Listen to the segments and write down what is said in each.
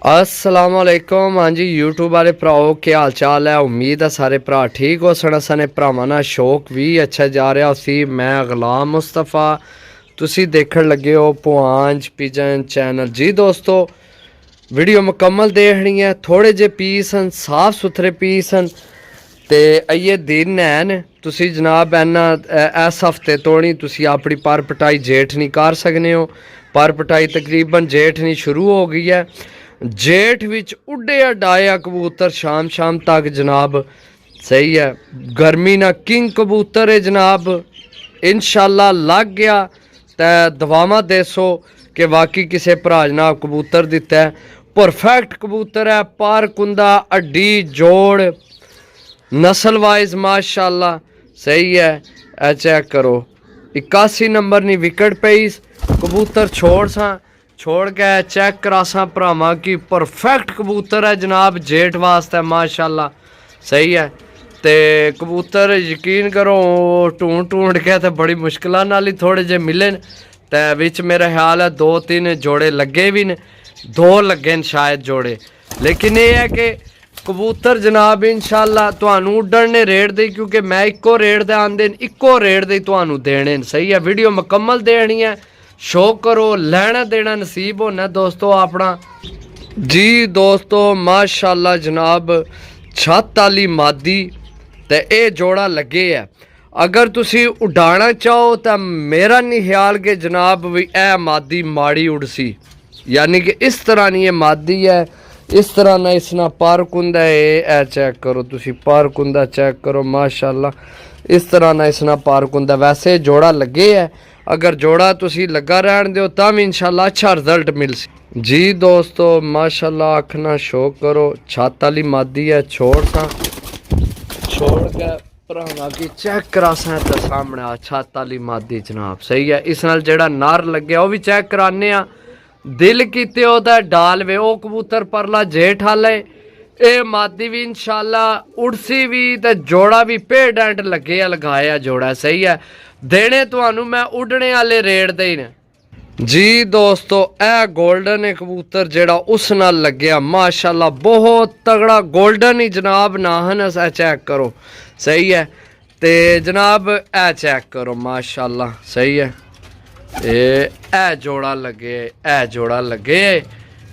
अस्सलाम वालेकुम। हाँ जी यूट्यूब वाले भराओ क्या हाल चाल है। उम्मीद है सारे भरा ठीक हो सन। सने भरावां दा शौक भी अच्छा जा रहा सी। मैं गुलाम मुस्तफ़ा, तुसी देखण लगे हो पुआंज पिजन चैनल। जी दोस्तों, वीडियो मुकम्मल देखनी है। थोड़े जे पीस हैं, साफ सुथरे पीस हैं ते आइए दिन हैं। तुसी जनाब इस हफ्ते तोड़ी तुसी अपनी पर पटाई जेठ नहीं कर सकने हो। पर पटाई तकरीबन जेठ नहीं शुरू हो गई है। जेठ विच उड्डे डाया कबूतर शाम शाम तक जनाब, सही है। गर्मी ना किंग कबूतर है जनाब, इंशाल्लाह लग गया तो दवावां देसो कि वाकई किसी भरा जनाब कबूतर दिता है। परफेक्ट कबूतर है, पर कुंदा हड्डी जोड़ नस्ल वाइज माशाल्लाह सही है। ए चेक करो 81 नंबर नी विकेट पई। कबूतर छोड़ के चेक करासा भरावां की परफेक्ट कबूतर है जनाब जेठ वास्ते माशाल्लाह सही है। ते कबूतर यकीन करो ढूंढ के तो बड़ी मुश्किल नाल ही थोड़े जे मिले ते विच मेरा ख्याल है 2-3 जोड़े लगे भी ने, 2 लगे न शायद जोड़े। लेकिन ये है कि कबूतर जनाब इंशाल्लाह तुहानू उड्डण ने रेट दे, क्योंकि मैं इको रेट दे आंदे इको रेट दे तुहानू देने सही है। वीडियो मुकम्मल देनी है, शो करो, लेना देना नसीब होना दोस्तों अपना। जी दोस्तों माशाल्लाह जनाब छत आली मादी ते ए जोड़ा लगे है। अगर तुसी उड़ाना चाहो तो मेरा नहीं ख्याल कि जनाब भी ए मादी माड़ी उड़सी, यानी कि इस तरह नहीं है मादी है, इस तरह ना इसना पर कुंदा है। ए चेक करो तुसी पर कुंदा चेक करो माशाल्लाह, इस तरह ना इसना पर कुंदा। वैसे जोड़ा लगे है, अगर जोड़ा तुसी लगा रहन दो तब इंशाल्लाह अच्छा रिजल्ट मिल सी। जी दोस्तों माशाल्लाह आखना शौक करो। छत वाली मादी है, छोड़ के भरावां की चेक करा तो सामने आ छत वाली मादी जनाब सही है। इस नाल जेड़ा नर लगे वो भी चेक कराने आ। दिल कीते ओदा डाल वे ओ कबूतर परला जेठ हाले ए मादी भी इंशाल्लाह उड़सी भी ते जोड़ा भी पे डेंट लगे लगाया जोड़ा सही है। देने तुहानू मैं उड़ने वाले रेट दे ने। जी दोस्तों ए गोल्डन है कबूतर जेड़ा उस नाल लग्या माशाल्लाह बहुत तगड़ा गोल्डन ही जनाब नाहन। ऐसा चेक करो सही है। ते जनाब ए चेक करो माशाल्लाह सही है। ए जोड़ा लगे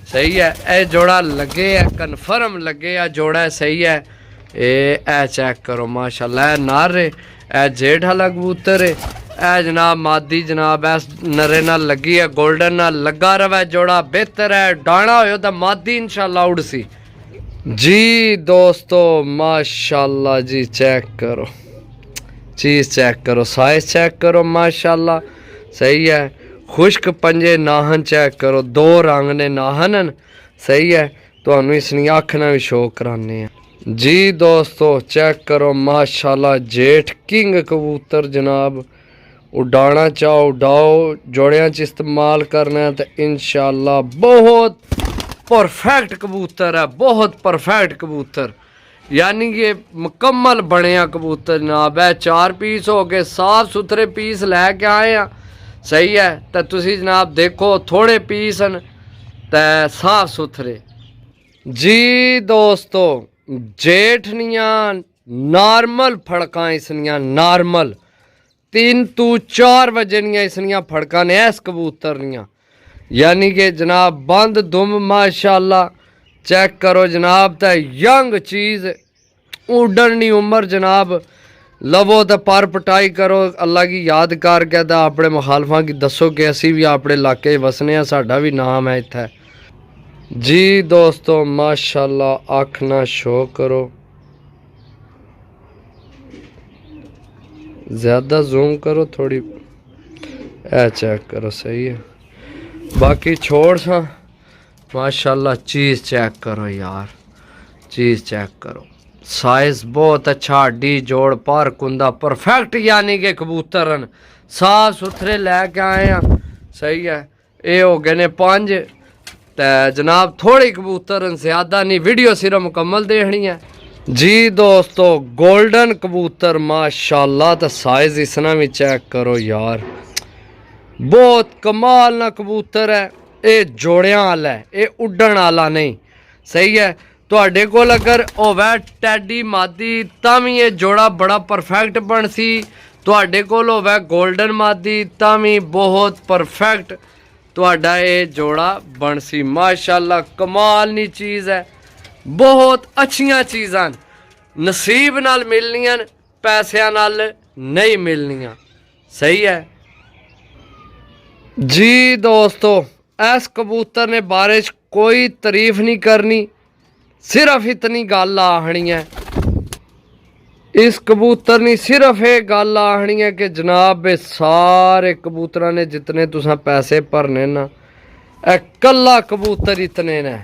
सही है। ए जोड़ा लगे है, कन्फर्म लगे है जोड़ा सही है। ए चेक करो माशाल्लाह ए नार है, ए जेठ वाला कबूतर है। ए जनाब मादी जनाब इस नरे नाल लगी है, गोल्डन नाल लगा रहा जोड़ा बेहतर है। डाना हो तो मादी इंशाल्लाह उड़सी। जी दोस्तों माशाल्लाह जी चेक करो, चीज़ चेक करो, साइज चेक करो माशाल्लाह सही है। खुश्क पंजे नाहन चेक करो, 2 रंग ने नाहन सही है। तो इसनी अख ना भी शो कराने हैं। जी दोस्तों चेक करो माशाल्लाह जेठ किंग कबूतर जनाब। उड़ाना चाहो उड़ाओ, जोड़ियां च इस्तेमाल करना है तो इंशाल्लाह बहुत परफेक्ट कबूतर है, बहुत परफेक्ट कबूतर, यानी कि मुकम्मल बनया कबूतर जनाब है। 4 पीस हो गए, साफ सुथरे पीस लैके आए हैं सही है। तो तुसी जनाब देखो थोड़े पीस हैं तो साफ सुथरे। जी दोस्तों जेठनियाँ नॉर्मल फड़का इसनियाँ नॉर्मल 3 तो 4 वजनियाँ इसनियाँ फड़का ने इस कबूतर नियाँ, यानी कि जनाब बंद दुम माशाल्लाह चेक करो जनाब। तो यंग चीज़ उड़नी उम्र जनाब लवो तो पर पटाई करो, अल्लाह की याद करके तो अपने मुखालफा की दसो कि असी भी अपने इलाके वसने, साडा भी नाम है इत्थे। जी दोस्तों माशाल्लाह अख ना शो करो, ज़्यादा जूम करो थोड़ी, ए चेक करो सही है। बाकी छोड़ सा माशाल्लाह चीज़ चेक करो यार, चीज़ चेक करो, साइज बहुत अच्छा, हड्डी जोड़ पर कुंदा परफेक्ट, यानी कि कबूतर साफ सुथरे लैके आए हैं सही है। ये हो गए ने 5 तो जनाब थोड़े कबूतर ज़्यादा नहीं, वीडियो सिर्फ मुकम्मल देखनी है। जी दोस्तों गोल्डन कबूतर माशाल्लाह तो साइज इसना भी चेक करो यार, बहुत कमाल ना कबूतर है। ਇਹ ਜੋੜਿਆਂ ਵਾਲਾ ਹੈ, ਇਹ ਉੱਡਣ ਵਾਲਾ ਨਹੀਂ। ਸਹੀ ਹੈ। ਤੁਹਾਡੇ ਕੋਲ ਅਗਰ ਹੋਵੇ ਟੈਡੀ ਮਾਦੀ ਤਾਂ ਵੀ ਇਹ ਜੋੜਾ ਬੜਾ ਪਰਫੈਕਟ ਬਣ ਸੀ। ਤੁਹਾਡੇ ਕੋਲ ਹੋਵੇ ਗੋਲਡਨ ਮਾਦੀ ਤਾਂ ਵੀ ਬਹੁਤ ਪਰਫੈਕਟ ਤੁਹਾਡਾ ਇਹ ਜੋੜਾ ਬਣ ਸੀ। ਮਾਸ਼ਾਅੱਲਾ ਕਮਾਲ ਦੀ ਚੀਜ਼ ਹੈ। ਬਹੁਤ ਅੱਛੀਆਂ ਚੀਜ਼ਾਂ ਨਸੀਬ ਨਾਲ ਮਿਲਣੀਆਂ, ਪੈਸਿਆਂ ਨਾਲ ਨਹੀਂ ਮਿਲਣੀਆਂ। ਸਹੀ ਹੈ जी दोस्तों, इस कबूतर ने बारे च कोई तारीफ नहीं करनी, सिर्फ इतनी गल आखनी है। इस कबूतर ने सिर्फ ये गल आखनी है कि जनाब ये सारे कबूतर ने जितने तुसा पैसे भरने ना, ए कल्ला कबूतर इतने ने,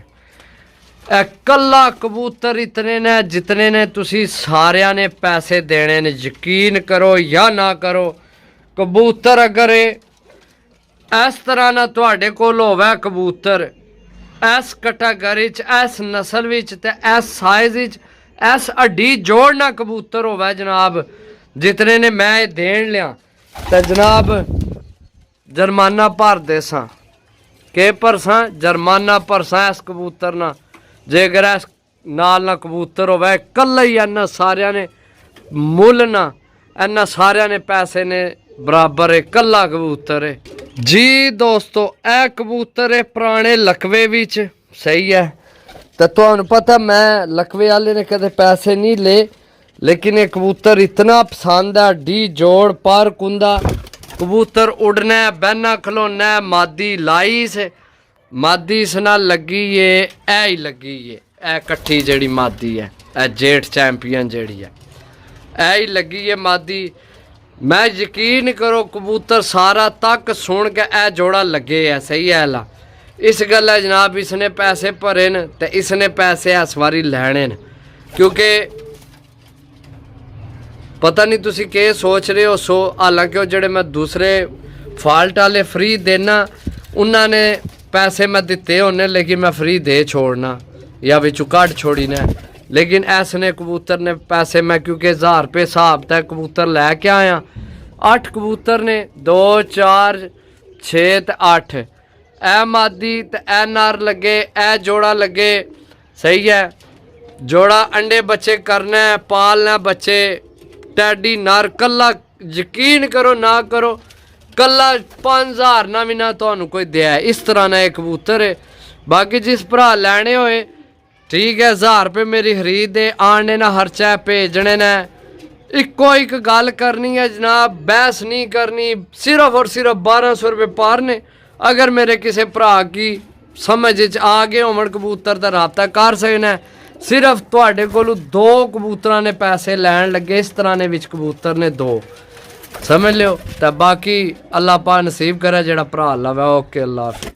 ए कल्ला कबूतर इतने ने जितने ने तुसी सारिया ने पैसे देने ने। यकीन करो या ना करो, कबूतर अगर इस तरह ना तुहाडे कोल होवे कबूतर इस कैटागरी च, इस नस्ल विच ते इस साइज विच, इस हड्डी जोड़ ना कबूतर होवे जनाब जितने ने मैं देन लिया, ते जनाब जुर्माना भर दे सां। के भरसां? जुर्माना भरसां इस कबूतर ना। जेकर इस नाल ना कबूतर होवे कल्ला ही इन्ना सारिया ने मुल ना, इन्ना सारिया ने पैसे ने बराबर है, कल्ला कबूतर है जी। दोस्तों ए कबूतर है पुराने लकवे विच। सही है। तो तुहानू पता मैं लकवे वाले ने कदे पैसे नहीं ले, लेकिन ये कबूतर इतना पसंद है। डी जोड़ पर कुंदा कबूतर उड़ना है, बहना खलोना है। मादी लाई से मादी इस नाल लगी है, ए ही लगी है, ए कट्ठी जेड़ी मादी है, ए जेठ चैंपियन जेड़ी है, ए ही लगी है मादी। मैं यकीन करो कबूतर सारा तक सुन के ए जोड़ा लगे है। सही है ला इस गल है जनाब, इसने पैसे भरे न ते इसने पैसे इस बारी लैने न, क्योंकि पता नहीं तुसी के सोच रहे हो। सो हालांकि वो जेड़े मैं दूसरे फाल्ट वाले फ्री देना उन्होंने पैसे मैं दिते होने, लेकिन मैं फ्री दे छोड़ना या बिचू कट छोड़ी ना। लेकिन ऐसने कबूतर ने पैसे मैं क्योंकि 1000 रुपये हिसाब तक कबूतर लैके आया। 8 कबूतर ने 2 4 6 ते 8 ए मादी ते ए नार लगे, ए जोड़ा लगे। सही है। जोड़ा अंडे बच्चे करना है, पालना बच्चे। टैडी नार कल्ला यकीन करो ना करो कल्ला 5000 ना भी ना तो कोई दिया। इस तरह ना एक कबूतर है। बाकी जिस भरा लैने होए ठीक है, 1000 रुपये मेरी खरीद दे, आने ना खर्चा भेजने ने। इको एक गल करनी है जनाब, बहस नहीं करनी, सिर्फ और सिर्फ 1200 रुपये पारने। अगर मेरे किसी भरा की समझ आ गए होवन कबूतर दा राबता कर सकना। सिर्फ तुहाडे कोलों 2 कबूतरां ने पैसे लैन लगे, इस तरह ने विच कबूतर ने 2 समझ लियो। तो बाकी अल्लाह पा नसीब करे जेड़ा भरा लवे। ओके अल्लाह हाफिज़।